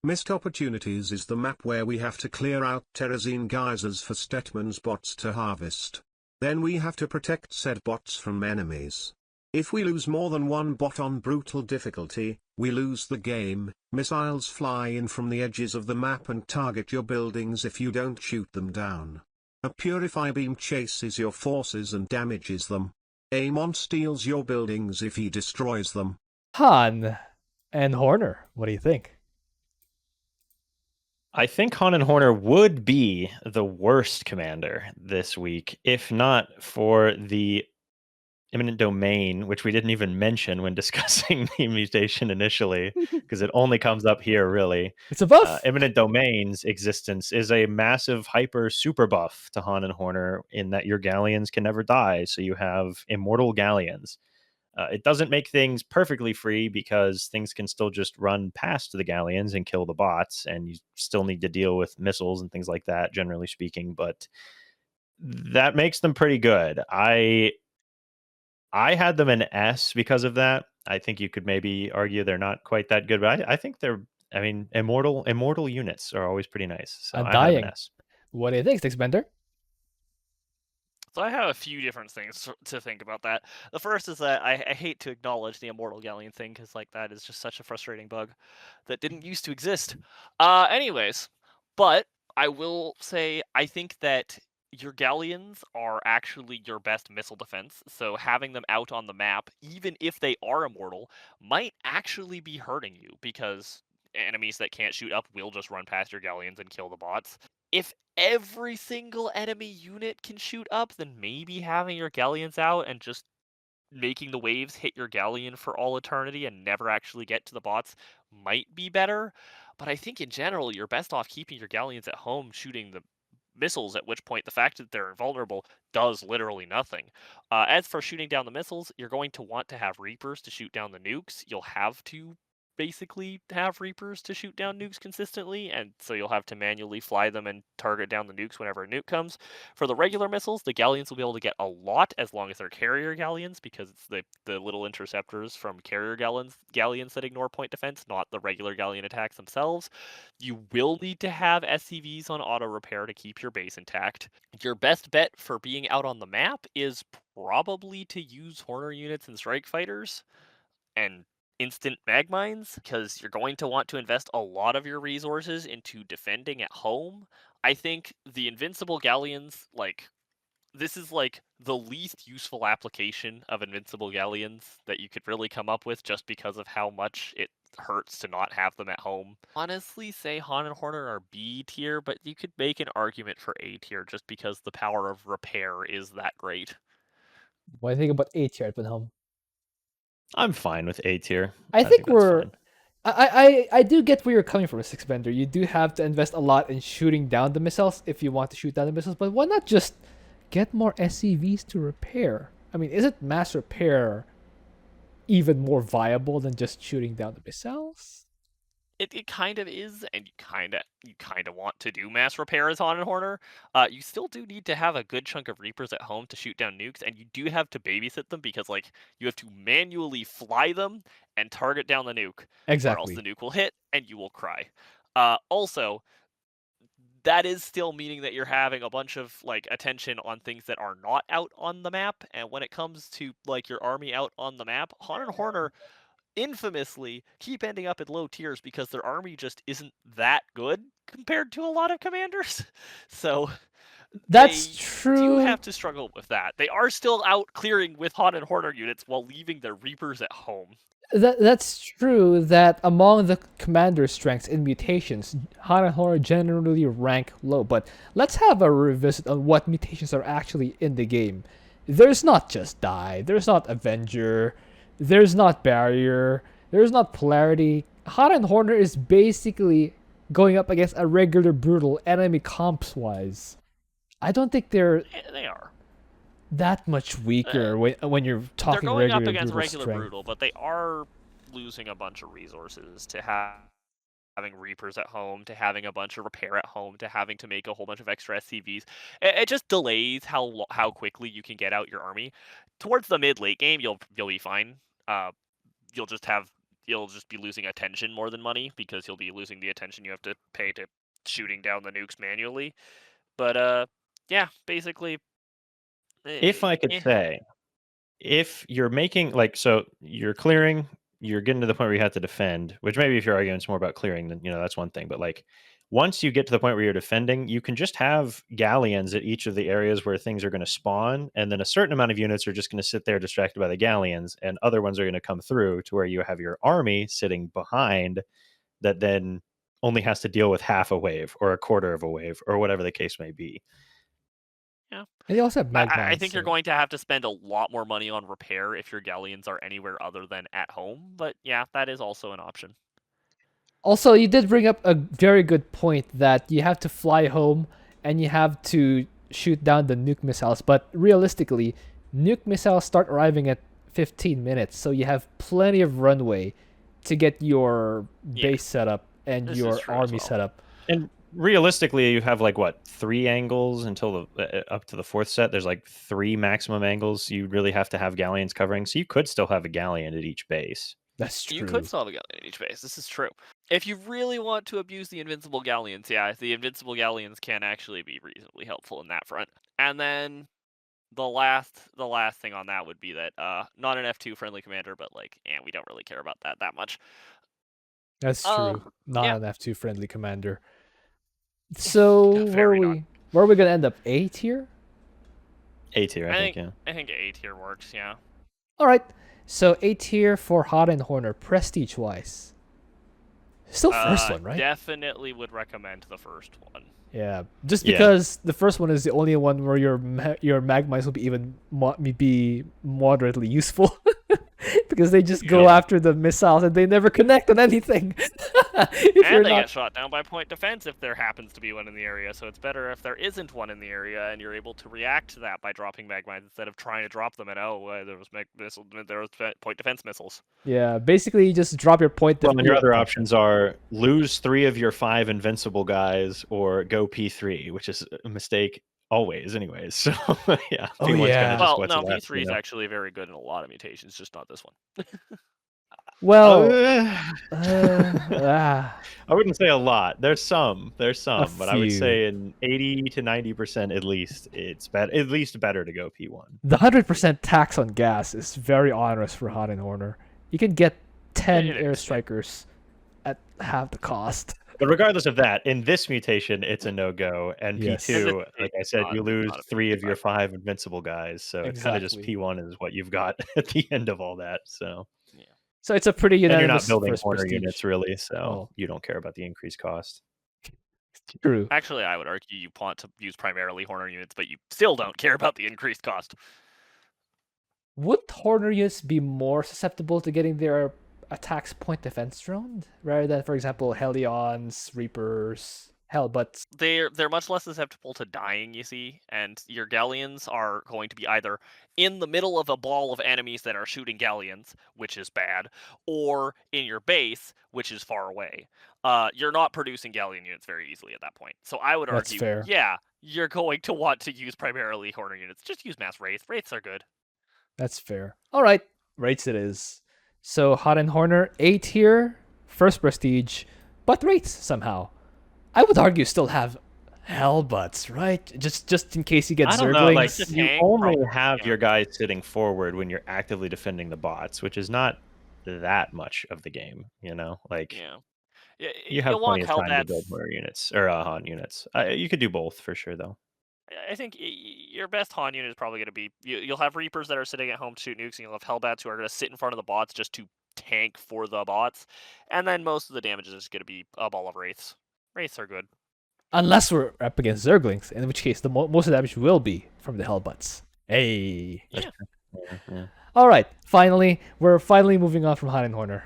Missed Opportunities is the map where we have to clear out terrazine geysers for Stetman's bots to harvest. Then we have to protect said bots from enemies. If we lose more than one bot on brutal difficulty, we lose the game. Missiles fly in from the edges of the map and target your buildings if you don't shoot them down. A Purifier Beam chases your forces and damages them. Amon steals your buildings if he destroys them. Han and Horner, what do you think? I think Han and Horner would be the worst commander this week, if not for the Eminent Domain, which we didn't even mention when discussing the mutation initially, because it only comes up here, really. It's a buff. Eminent Domain's existence is a massive hyper super buff to Han and Horner in that your galleons can never die, so you have immortal galleons. It doesn't make things perfectly free because things can still just run past the galleons and kill the bots, and you still need to deal with missiles and things like that, generally speaking, but that makes them pretty good. I had them in S because of that. I think you could maybe argue they're not quite that good, but I think they're, I mean, immortal units are always pretty nice. So I have them in Undying. S. What do you think, Sticksbender? So I have a few different things to think about that. The first is that I hate to acknowledge the Immortal Galleon thing, because like that is just such a frustrating bug that didn't used to exist. Anyways, but I will say I think that your galleons are actually your best missile defense, so having them out on the map, even if they are immortal, might actually be hurting you, because enemies that can't shoot up will just run past your galleons and kill the bots. If every single enemy unit can shoot up, then maybe having your galleons out and just making the waves hit your galleon for all eternity and never actually get to the bots might be better. But I think in general, you're best off keeping your galleons at home shooting the missiles, at which point the fact that they're invulnerable does literally nothing. As for shooting down the missiles, you're going to want to have Reapers to shoot down the nukes. You'll have to basically have Reapers to shoot down nukes consistently, and so you'll have to manually fly them and target down the nukes whenever a nuke comes. For the regular missiles, the galleons will be able to get a lot as long as they're carrier galleons, because it's the little interceptors from carrier galleons that ignore point defense, not the regular galleon attacks themselves. You will need to have SCVs on auto repair to keep your base intact. Your best bet for being out on the map is probably to use Horner units and strike fighters and instant mag mines, because you're going to want to invest a lot of your resources into defending at home. I think the invincible galleons, like, this is like the least useful application of invincible galleons that you could really come up with, just because of how much it hurts to not have them at home. Honestly, say Han and Horner are B tier, but you could make an argument for A tier just because the power of repair is that great. What do you think about A tier at home? I'm fine with A tier. I think that's we're. fine. I do get where you're coming from, Sticksbender. You do have to invest a lot in shooting down the missiles if you want to shoot down the missiles, but why not just get more SCVs to repair? I mean, isn't mass repair even more viable than just shooting down the missiles? It kind of is, and you kind of want to do mass repair as Han and Horner. You still do need to have a good chunk of Reapers at home to shoot down nukes, and you do have to babysit them, because like you have to manually fly them and target down the nuke, or else Exactly. the nuke will hit and you will cry. Also, that is still meaning that you're having a bunch of like attention on things that are not out on the map, and when it comes to like your army out on the map, Han and Horner infamously keep ending up in low tiers because their army just isn't that good compared to a lot of commanders. So That's they true. do have to struggle with that. They are still out clearing with Han and Horner units while leaving their Reapers at home. That's true that among the commander strengths in mutations, Han and Horror generally rank low, but let's have a revisit on what mutations are actually in the game. There's not just Die, there's not Avenger, there's not Barrier, there's not Polarity. Han and Horner is basically going up against a regular brutal enemy comps wise. I don't think they're They are. that much weaker when you're They're talking going regular up against brutal regular strength. brutal, but they are losing a bunch of resources to having Reapers at home, to having a bunch of repair at home, to having to make a whole bunch of extra SCVs. It just delays how quickly you can get out your army. Towards the mid late game, you'll be fine. You'll just have you'll just be losing attention more than money, because you'll be losing the attention you have to pay to shooting down the nukes manually. But yeah, basically. If I could eh, say, if you're making like, so you're clearing, you're getting to the point where you have to defend, which maybe if you're arguing it's more about clearing, then that's one thing. But like, once you get to the point where you're defending, you can just have galleons at each of the areas where things are going to spawn, and then a certain amount of units are just going to sit there distracted by the galleons, and other ones are going to come through to where you have your army sitting behind that then only has to deal with half a wave or a quarter of a wave or whatever the case may be. yeah. And you also have mag I mines, think you're so- going to have to spend a lot more money on repair if your galleons are anywhere other than at home. But yeah, that is also an option. Also, you did bring up a very good point that you have to fly home and you have to shoot down the nuke missiles. But realistically, nuke missiles start arriving at 15 minutes, so you have plenty of runway to get your Yeah. base set up and This is your true as army well. set up. And realistically, you have like what, 3 angles until up to the 4th set. There's like 3 maximum angles you really have to have galleons covering. So you could still have a galleon at each base. That's true. You could still have a galleon in each base. This is true. If you really want to abuse the invincible galleons, yeah, the invincible galleons can actually be reasonably helpful in that front. And then the last thing on that would be that not an F2 friendly commander, but like, we don't really care about that much. That's true. Not yeah. an F2 friendly commander. So where are Very not. we gonna end up? A tier? A tier, I think, yeah. I think A tier works, yeah. Alright. So A tier for Hot and Horner, prestige wise. Still first one, right? Definitely would recommend the first one. Yeah, just Yeah. because the first one is the only one where your mag mines will be even be moderately useful, because they just go Yeah. after the missiles and they never connect on anything. If you're And they not, get shot down by point defense if there happens to be one in the area, so it's better if there isn't one in the area and you're able to react to that by dropping mag mines instead of trying to drop them and there was point defense missiles. yeah, basically you just drop your point. Well, and your other options are lose 3 of your 5 invincible guys or go P3, which is a mistake always anyways. So yeah, Oh, P1's yeah. kinda just Well, what's no, left, P3 is actually very good in a lot of mutations, just not this one. Well, I wouldn't say a lot. There's some, but I would few. say in 80 to 90% at least, it's at least better to go P1. the 100% tax on gas is very onerous for Hot and Horner. You can get 10 It is, air yeah. strikers at half the cost. But regardless of that, in this mutation, it's a no-go. And Yes. P2, It's like I said, not- you lose not a 3 of your 55. 5 invincible guys. So it's kind of just Exactly. P1 is what you've got at the end of all that. So So it's a pretty and you're not unanimous building first corner prestige. units really, so Oh. you don't care about the increased cost. True. Actually, I would argue you want to use primarily Horner units, but you still don't care about the increased cost. Would Horner units be more susceptible to getting their attacks point defense droned rather than, for example, Helions, Reapers, Hellbutts? They're much less susceptible to dying, you see, and your galleons are going to be either in the middle of a ball of enemies that are shooting galleons, which is bad, or in your base, which is far away. You're not producing galleon units very easily at that point. So I would That's argue, fair. yeah, you're going to want to use primarily Horner units. Just use mass Wraith. Wraiths are good. That's fair. All right, rates it is. So Hot and Horner, A tier, first prestige, but rates somehow. I would argue still have Hellbutts, right? Just in case you get I don't know, like Zerglings. The you tank, only probably, have yeah. your guys sitting forward when you're actively defending the bots, which is not that much of the game, Like Yeah. you have You'll want plenty of time to build Hellbats. more units or Han units. You could do both for sure, though. I think your best Han unit is probably going to be you'll have Reapers that are sitting at home to shoot nukes, and you'll have Hellbats who are going to sit in front of the bots just to tank for the bots, and then most of the damage is just going to be a ball of Wraiths. Wraiths are good. Unless we're up against Zerglings, in which case the most of the damage will be from the Hellbutts. Hey. Yeah. Yeah. All right. Finally, we're finally moving on from Hot and Horner.